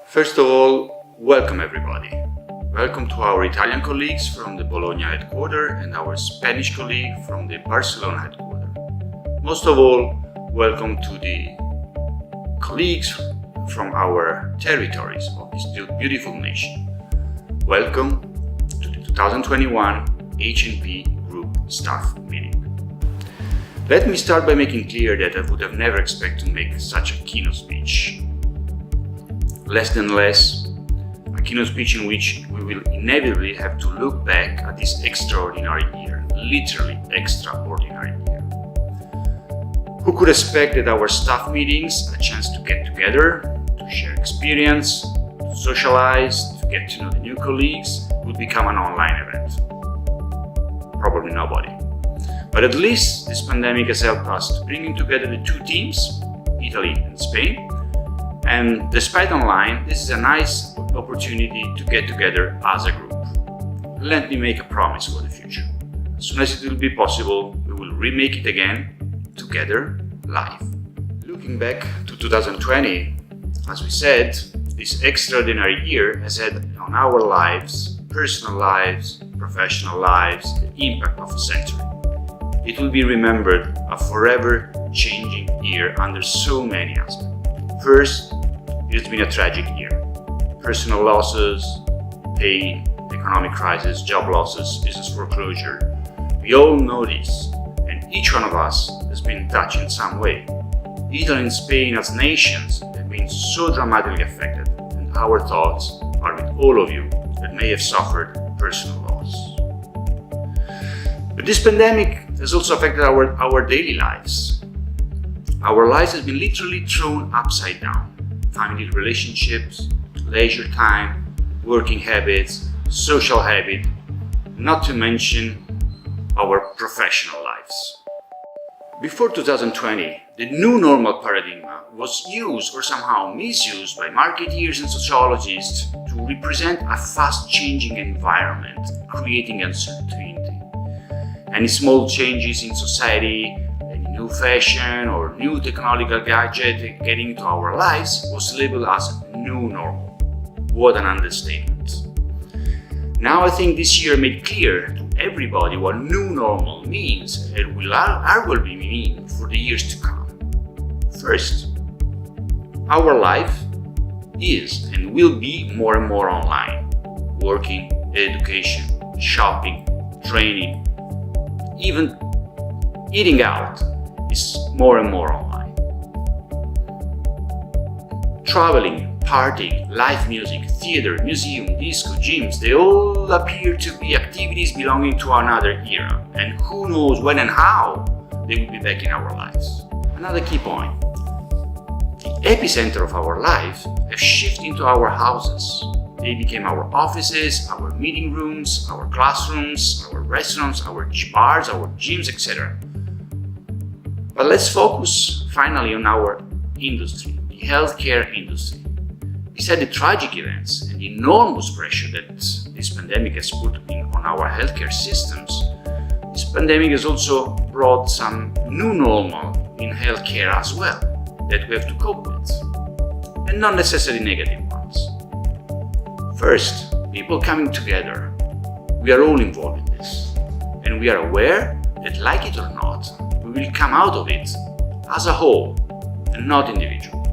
First of all, welcome everybody. Welcome to our Italian colleagues from the Bologna headquarters and our Spanish colleague from the Barcelona headquarters. Most of all, welcome to the colleagues from our territories of this beautiful nation. Welcome to the 2021 HNP Group Staff Meeting. Let me start by making clear that I would have never expected to make such a keynote speech. Less than less, a keynote speech in which we will inevitably have to look back at this extraordinary year, literally extraordinary year. Who could expect that our staff meetings, a chance to get together, to share experience, to socialize, to get to know the new colleagues, would become an online event? Probably nobody. But at least this pandemic has helped us to bring together the two teams, Italy and Spain. And despite online, this is a nice opportunity to get together as a group. Let me make a promise for the future. As soon as it will be possible, we will remake it again, together, live. Looking back to 2020, as we said, this extraordinary year has had on our lives, personal lives, professional lives, the impact of a century. It will be remembered a forever changing year under so many aspects. First, it has been a tragic year. Personal losses, pain, economic crisis, job losses, business foreclosure. We all know this, and each one of us has been touched in some way. Italy and Spain as nations have been so dramatically affected, and our thoughts are with all of you that may have suffered personal loss. But this pandemic has also affected our daily lives. Our lives have been literally thrown upside down. Family relationships, leisure time, working habits, social habit, not to mention our professional lives. Before 2020, the new normal paradigm was used or somehow misused by marketeers and sociologists to represent a fast-changing environment, creating uncertainty. Any small changes in society, new fashion or new technological gadget getting into our lives was labeled as new normal. What an understatement. Now I think this year made clear to everybody what new normal means and will arguably mean for the years to come. First, our life is and will be more and more online. Working, education, shopping, training, even eating out is more and more online. Traveling, partying, live music, theater, museum, disco, gyms, they all appear to be activities belonging to another era, and who knows when and how they will be back in our lives. Another key point. The epicenter of our life has shifted into our houses. They became our offices, our meeting rooms, our classrooms, our restaurants, our bars, our gyms, etc. But let's focus finally on our industry, the healthcare industry. Besides the tragic events and the enormous pressure that this pandemic has put on our healthcare systems, this pandemic has also brought some new normal in healthcare as well that we have to cope with, and not necessarily negative ones. First, people coming together. We are all involved in this, and we are aware that, like it or not, we will come out of it as a whole and not individually.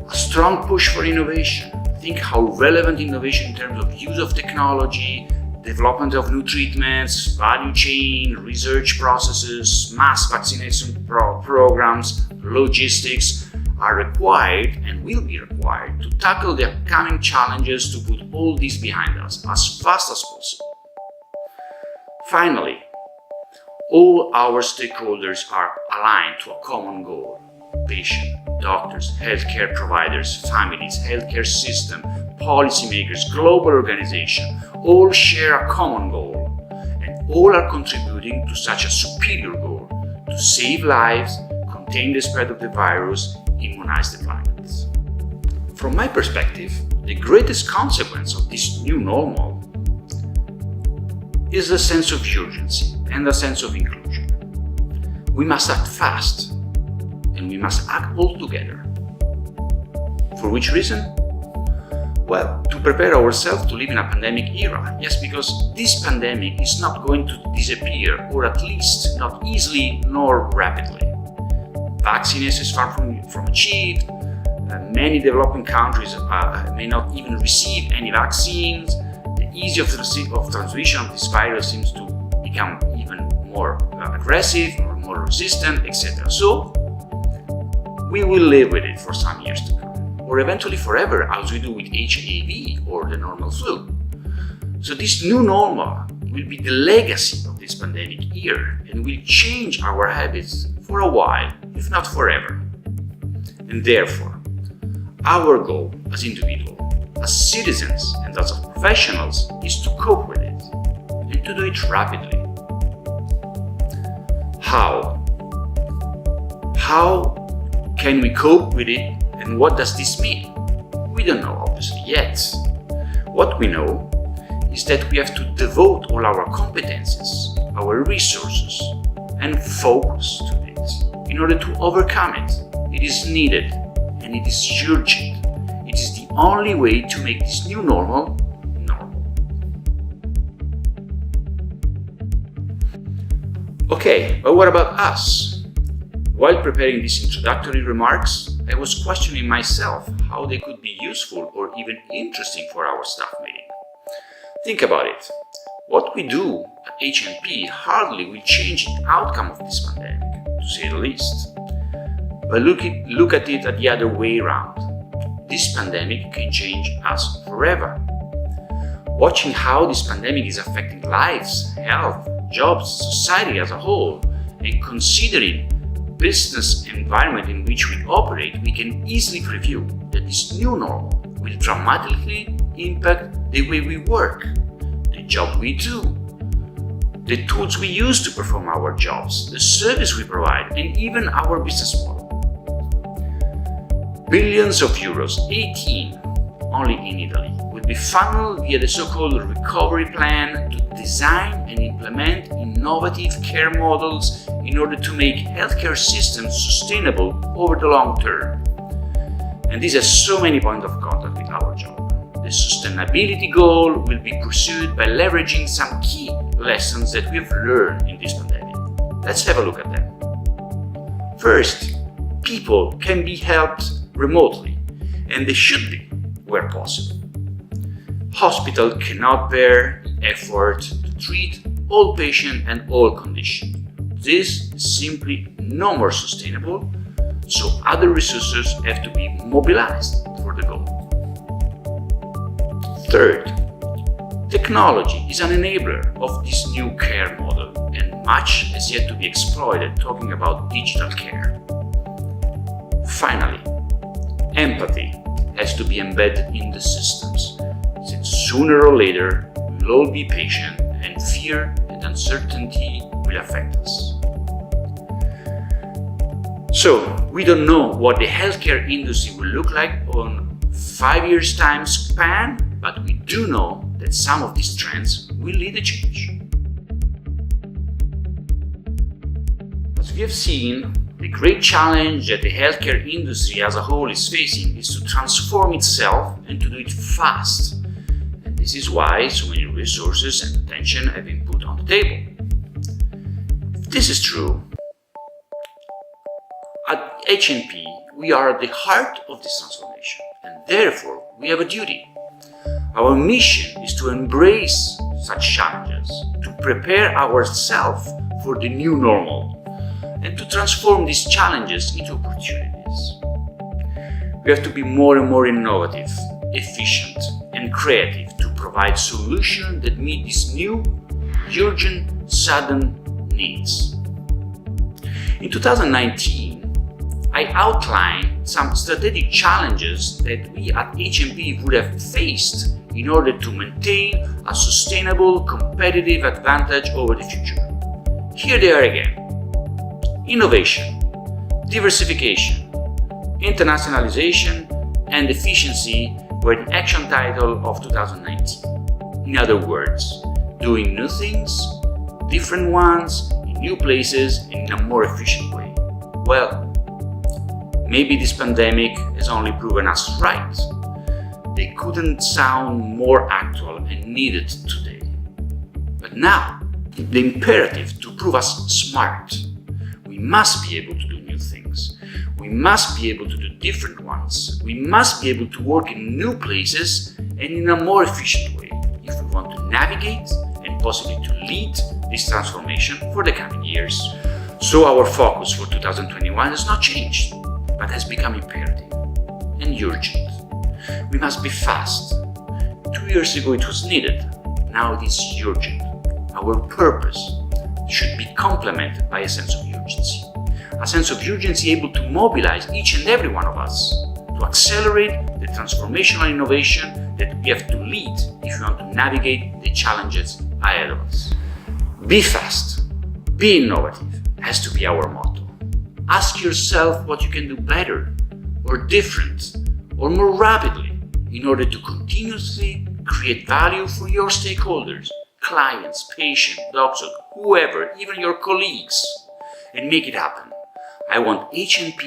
A strong push for innovation. Think how relevant innovation in terms of use of technology, development of new treatments, value chain, research processes, mass vaccination programs, logistics are required and will be required to tackle the upcoming challenges to put all this behind us as fast as possible. Finally, all our stakeholders are aligned to a common goal. Patients, doctors, healthcare providers, families, healthcare system, policymakers, global organizations, all share a common goal, and all are contributing to such a superior goal to save lives, contain the spread of the virus, immunize the planet. From my perspective, the greatest consequence of this new normal is a sense of urgency and a sense of inclusion. We must act fast, and we must act all together. For which reason? Well, to prepare ourselves to live in a pandemic era. Yes, because this pandemic is not going to disappear, or at least not easily nor rapidly. Vaccination is far from achieved. Many developing countries may not even receive any vaccines. The ease of transmission of this virus seems to become even more aggressive or more resistant, etc. So, we will live with it for some years to come, or eventually forever, as we do with HIV or the normal flu. So this new normal will be the legacy of this pandemic year and will change our habits for a while, if not forever. And therefore, our goal as individuals, as citizens and as professionals is to cope with it and to do it rapidly. How? How can we cope with it, and what does this mean? We don't know obviously yet. What we know is that we have to devote all our competences, our resources, and focus to it in order to overcome it. It is needed and it is urgent. It is the only way to make this new normal normal. Okay, but what about us? While preparing these introductory remarks, I was questioning myself how they could be useful or even interesting for our staff meeting. Think about it. What we do at HNP hardly will change the outcome of this pandemic, to say the least. But look at it at the other way around. This pandemic can change us forever. Watching how this pandemic is affecting lives, health, jobs, society as a whole, and considering business environment in which we operate, we can easily preview that this new normal will dramatically impact the way we work, the job we do, the tools we use to perform our jobs, the service we provide, and even our business model. Billions of euros, 18 only in Italy, will be funneled via the so-called recovery plan to design and implement innovative care models in order to make healthcare systems sustainable over the long term. And this has so many points of contact with our job. The sustainability goal will be pursued by leveraging some key lessons that we've learned in this pandemic. Let's have a look at them. First, people can be helped remotely, and they should be where possible. Hospitals cannot bear the effort to treat all patients and all conditions. This is simply no more sustainable, so other resources have to be mobilized for the goal. Third, technology is an enabler of this new care model, and much has yet to be exploited talking about digital care. Finally, empathy has to be embedded in the systems, since sooner or later we will all be patient and fear and uncertainty will affect us. So, we don't know what the healthcare industry will look like on 5 years' time span, but we do know that some of these trends will lead a change. As we have seen, the great challenge that the healthcare industry as a whole is facing is to transform itself and to do it fast. And this is why so many resources and attention have been put on the table. If this is true, at HNP, we are at the heart of this transformation, and therefore we have a duty. Our mission is to embrace such challenges, to prepare ourselves for the new normal, and to transform these challenges into opportunities. We have to be more and more innovative, efficient, and creative to provide solutions that meet these new, urgent, sudden needs. In 2019, I outlined some strategic challenges that we at HNP would have faced in order to maintain a sustainable competitive advantage over the future. Here they are again. Innovation, diversification, internationalization, and efficiency were the action title of 2019. In other words, doing new things, different ones, in new places, and in a more efficient way. Well, Maybe this pandemic has only proven us right. They couldn't sound more actual and needed today. But now, the imperative to prove us smart. We must be able to do new things. We must be able to do different ones. We must be able to work in new places and in a more efficient way if we want to navigate and possibly to lead this transformation for the coming years. So our focus for 2021 has not changed, but has become imperative and urgent. We must be fast. 2 years ago it was needed, now it is urgent. Our purpose should be complemented by a sense of urgency. A sense of urgency able to mobilize each and every one of us to accelerate the transformational innovation that we have to lead if we want to navigate the challenges ahead of us. Be fast, be innovative has to be our motto. Ask yourself what you can do better or different or more rapidly in order to continuously create value for your stakeholders, clients, patients, doctors, whoever, even your colleagues, and make it happen. I want HNP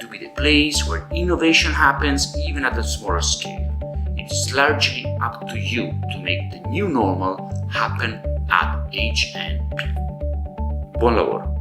to be the place where innovation happens even at a smaller scale. It is largely up to you to make the new normal happen at HNP. Buon lavoro.